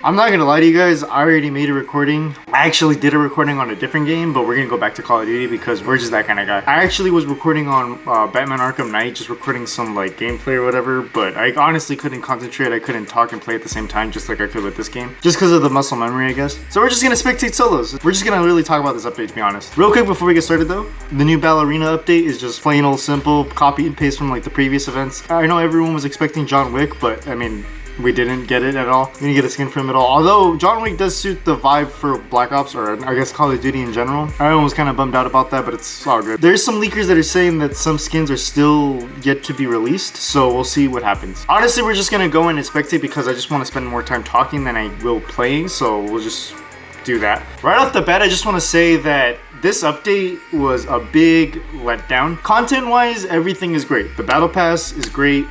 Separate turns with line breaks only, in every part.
I'm not gonna lie to you guys, I already made a recording. I actually did a recording on a different game, but we're gonna go back to Call of Duty because we're just that kind of guy. I actually was recording on Batman Arkham Knight, just recording some like gameplay or whatever, but I honestly couldn't concentrate. I couldn't talk and play at the same time just like I could with this game. Just because of the muscle memory, I guess. So we're just gonna spectate solos. We're just gonna really talk about this update, to be honest. Real quick before we get started though, the new Ballerina update is just plain old simple, copy and paste from like the previous events. I know everyone was expecting John Wick, but I mean, we didn't get it at all. We didn't get a skin for him at all. Although John Wick does suit the vibe for Black Ops, or I guess Call of Duty in general. Everyone was kind of bummed out about that, but it's all good. There's some leakers that are saying that some skins are still yet to be released, so we'll see what happens. Honestly, we're just gonna go in and spectate because I just want to spend more time talking than I will playing, so we'll just do that. Right off the bat, I just want to say that this update was a big letdown. Content-wise, everything is great. The Battle Pass is great.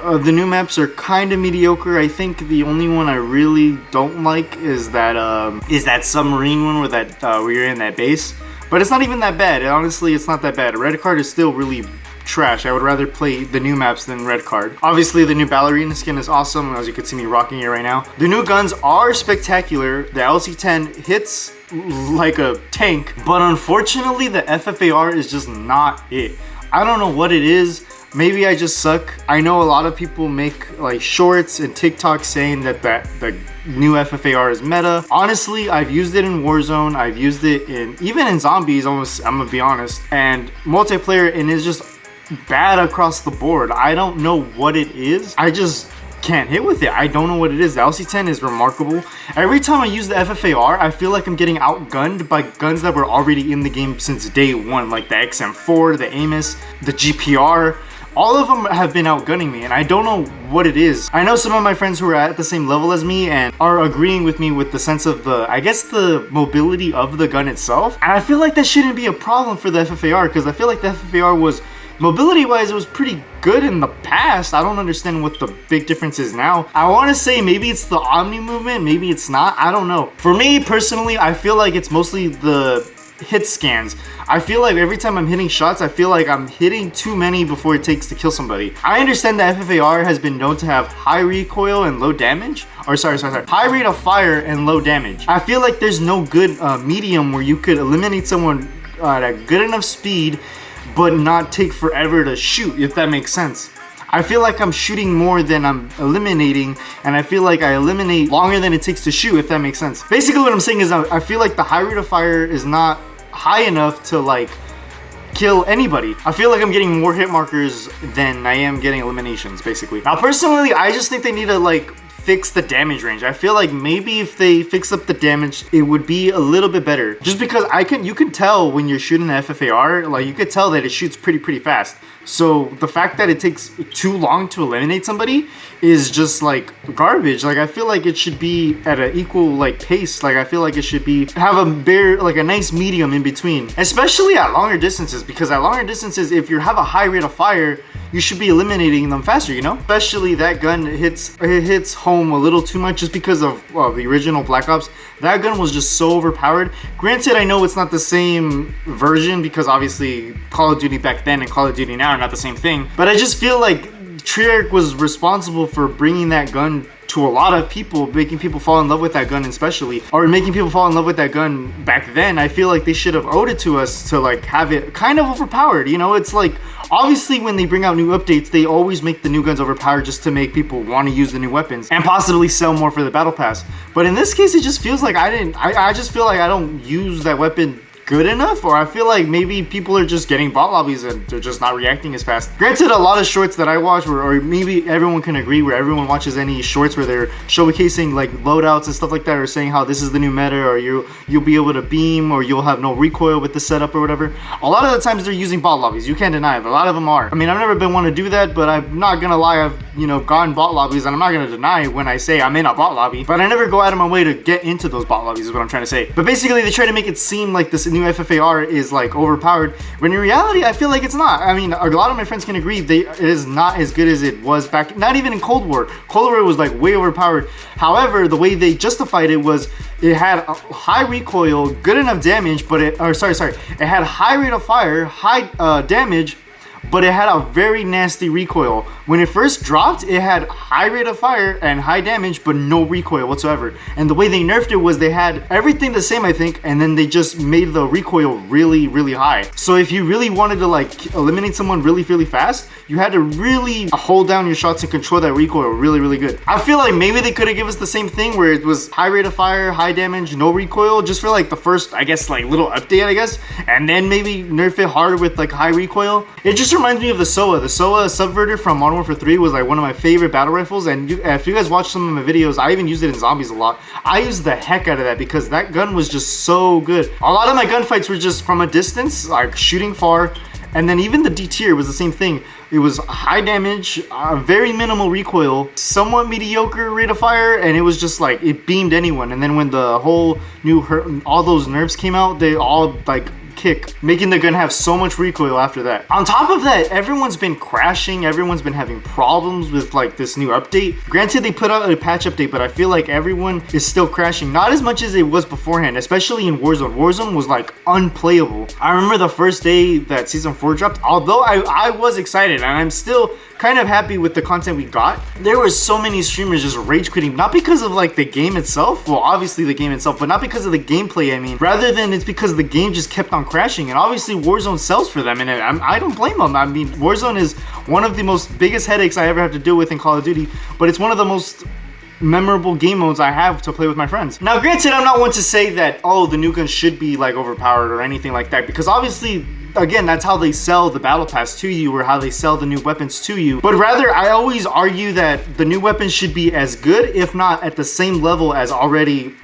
The new maps are kind of mediocre. I think the only one I really don't like is that submarine one where you're in that base. But it's not even that bad. Honestly, it's not that bad. Red Card is still really trash. I would rather play the new maps than Red Card. Obviously, the new Ballerina skin is awesome, as you can see me rocking it right now. The new guns are spectacular. The LC-10 hits like a tank, but unfortunately, the FFAR is just not it. I don't know what it is. Maybe I just suck. I know a lot of people make like shorts and TikToks saying that the new FFAR is meta. Honestly, I've used it in Warzone. I've used it even in zombies, I'm gonna be honest, and multiplayer, and it's just bad across the board. I don't know what it is. I just can't hit with it. I don't know what it is. The LC-10 is remarkable. Every time I use the FFAR, I feel like I'm getting outgunned by guns that were already in the game since day one, like the XM4, the Amos, the GPR. All of them have been outgunning me, and I don't know what it is. I know some of my friends who are at the same level as me and are agreeing with me with the sense of the mobility of the gun itself. And I feel like that shouldn't be a problem for the FFAR, because I feel like the FFAR was, mobility-wise, it was pretty good in the past. I don't understand what the big difference is now. I want to say maybe it's the Omni movement, maybe it's not. I don't know. For me, personally, I feel like it's mostly the hit scans. I feel like every time I'm hitting shots, I feel like I'm hitting too many before it takes to kill somebody. I understand that FFAR has been known to have high recoil and low damage. Or sorry, high rate of fire and low damage. I feel like there's no good medium where you could eliminate someone at a good enough speed but not take forever to shoot, if that makes sense. I feel like I'm shooting more than I'm eliminating, and I feel like I eliminate longer than it takes to shoot, if that makes sense. Basically what I'm saying is I feel like the high rate of fire is not high enough to like kill anybody. I feel like I'm getting more hit markers than I am getting eliminations, basically. Now personally, I just think they need to like fix the damage range. I feel like maybe if they fix up the damage, it would be a little bit better. Just because you can tell when you're shooting the FFAR, like you could tell that it shoots pretty fast. So the fact that it takes too long to eliminate somebody is just like garbage. Like I feel like it should be at an equal like pace. Like I feel like it should have a nice medium in between, especially at longer distances, because at longer distances, if you have a high rate of fire, you should be eliminating them faster, you know? Especially that gun hits home a little too much just because of the original Black Ops. That gun was just so overpowered. Granted, I know it's not the same version because obviously Call of Duty back then and Call of Duty now are not the same thing. But I just feel like Treyarch was responsible for bringing that gun to a lot of people, making people fall in love with that gun especially, or making people fall in love with that gun back then. I feel like they should have owed it to us to like have it kind of overpowered, you know? It's like, obviously when they bring out new updates, they always make the new guns overpowered just to make people want to use the new weapons and possibly sell more for the battle pass. But in this case, it just feels like I just feel like I don't use that weapon good enough, or I feel like maybe people are just getting bot lobbies and they're just not reacting as fast. Granted, a lot of shorts that I watch, or maybe everyone can agree, where everyone watches any shorts where they're showcasing like loadouts and stuff like that, or saying how this is the new meta, or you'll be able to beam, or you'll have no recoil with the setup or whatever. A lot of the times they're using bot lobbies. You can't deny it. A lot of them are. I mean, I've never been one to do that, but I'm not gonna lie, I've gone bot lobbies, and I'm not gonna deny when I say I'm in a bot lobby, but I never go out of my way to get into those bot lobbies is what I'm trying to say. But basically they try to make it seem like this new FFAR is like overpowered, when in reality I feel like it's not. I mean, a lot of my friends can agree it is not as good as it was back, not even in Cold War. Cold War was like way overpowered. However, the way they justified it was it had a high recoil, good enough damage, but it had high rate of fire, high damage, but it had a very nasty recoil. When it first dropped, it had high rate of fire and high damage, but no recoil whatsoever. And the way they nerfed it was they had everything the same, I think, and then they just made the recoil really, really high. So if you really wanted to like eliminate someone really, really fast, you had to really hold down your shots and control that recoil really, really good. I feel like maybe they could have given us the same thing where it was high rate of fire, high damage, no recoil, just for like the first, I guess, like little update, I guess, and then maybe nerf it harder with like high recoil. It just reminds me of the SOA. The SOA Subverter from Modern Warfare 3 was like one of my favorite battle rifles, and if you guys watch some of my videos, I even used it in zombies a lot. I used the heck out of that because that gun was just so good. A lot of my gunfights were just from a distance, like shooting far, and then even the D tier was the same thing. It was high damage, very minimal recoil, somewhat mediocre rate of fire, and it was just like, it beamed anyone. And then when the whole new, all those nerfs came out, they all like kick, making the gun have so much recoil after that. On top of that, everyone's been crashing, everyone's been having problems with like this new update. Granted, they put out a patch update, but I feel like everyone is still crashing, not as much as it was beforehand, especially in Warzone. Warzone was like unplayable. I remember the first day that season 4 dropped, although I was excited, and I'm still kind of happy with the content we got. There were so many streamers just rage quitting, not because of like the game itself, well obviously the game itself, but not because of the gameplay, I mean, rather than it's because the game just kept on crashing. And obviously Warzone sells for them, and I don't blame them. I mean, Warzone is one of the most biggest headaches I ever have to deal with in Call of Duty, but it's one of the most memorable game modes I have to play with my friends. Now granted, I'm not one to say that, oh, the new gun should be like overpowered or anything like that, because obviously, again, that's how they sell the battle pass to you, or how they sell the new weapons to you. But rather, I always argue that the new weapons should be as good, if not at the same level as already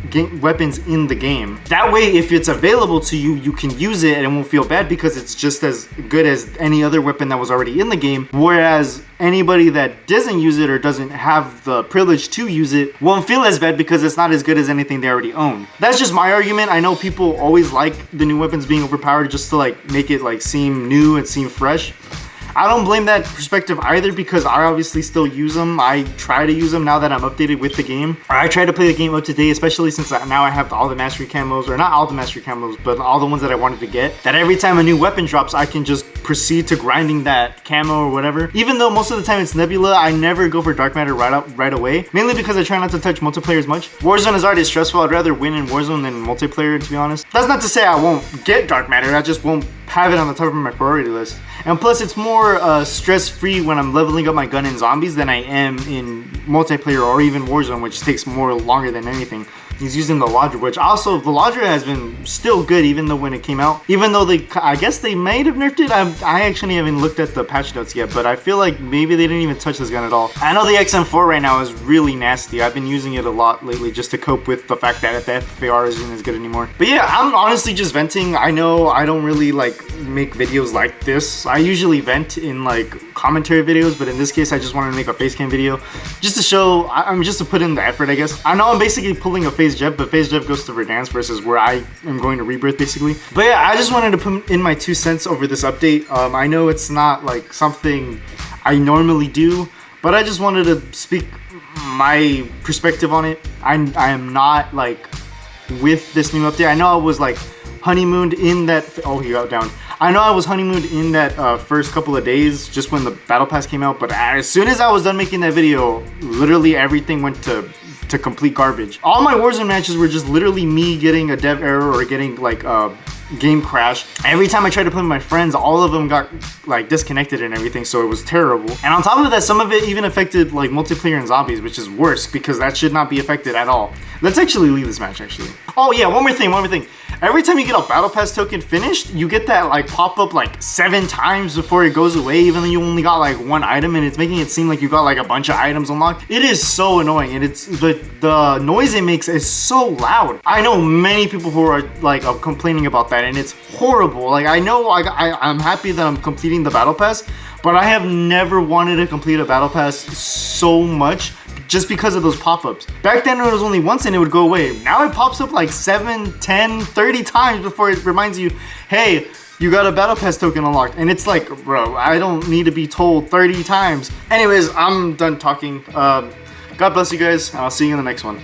weapons in the game. That way, if it's available to you, you can use it and it won't feel bad because it's just as good as any other weapon that was already in the game. Whereas anybody that doesn't use it or doesn't have the privilege to use it won't feel as bad because it's not as good as anything they already own. That's just my argument. I know people always like the new weapons being overpowered just to like make it like seem new and seem fresh. I don't blame that perspective either, because I obviously still use them. I try to use them now that I'm updated with the game. I try to play the game up to date, especially since now I have all the mastery camos, or not all the mastery camos, but all the ones that I wanted to get. That every time a new weapon drops, I can just proceed to grinding that camo or whatever. Even though most of the time it's Nebula, I never go for Dark Matter right away. Mainly because I try not to touch multiplayer as much. Warzone is already stressful. I'd rather win in Warzone than multiplayer, to be honest. That's not to say I won't get Dark Matter. I just won't have it on the top of my priority list. And plus, it's more stress-free when I'm leveling up my gun in zombies than I am in multiplayer or even Warzone, which takes more longer than anything. He's using the Lodger, which also, the Lodger has been still good even though when it came out. Even though I guess they might have nerfed it. I actually haven't looked at the patch notes yet, but I feel like maybe they didn't even touch this gun at all. I know the XM4 right now is really nasty. I've been using it a lot lately just to cope with the fact that the FFAR isn't as good anymore. But yeah, I'm honestly just venting. I know I don't really like make videos like this. I usually vent in like commentary videos, but in this case I just wanted to make a face cam video just to show, just to put in the effort, I guess. I know I'm basically pulling a FaZe Jeff, but FaZe Jeff goes to Verdansk versus where I am going to Rebirth basically. But yeah, I just wanted to put in my 2 cents over this update. I know it's not like something I normally do, but I just wanted to speak my perspective on it. I am not like with this new update. I know I was like honeymooned in that, oh, he got down. I know I was honeymooned in that first couple of days just when the battle pass came out, but as soon as I was done making that video, literally everything went to complete garbage. All my Warzone matches were just literally me getting a dev error or getting like a game crash. Every time I tried to play with my friends, all of them got like disconnected and everything, so it was terrible. And on top of that, some of it even affected like multiplayer and zombies, which is worse because that should not be affected at all. Let's actually leave this match actually. Oh yeah, one more thing. Every time you get a battle pass token finished, you get that like pop-up like 7 times before it goes away, even though you only got like 1 item, and it's making it seem like you got like a bunch of items unlocked. It is so annoying, and it's the noise it makes is so loud. I know many people who are like complaining about that, and it's horrible. Like I know I'm happy that I'm completing the battle pass, but I have never wanted to complete a battle pass so much just because of those pop-ups. Back then it was only once and it would go away. Now it pops up like 7, 10, 30 times before it reminds you, hey, you got a battle pass token unlocked. And it's like, bro, I don't need to be told 30 times. Anyways, I'm done talking. God bless you guys. I'll see you in the next one.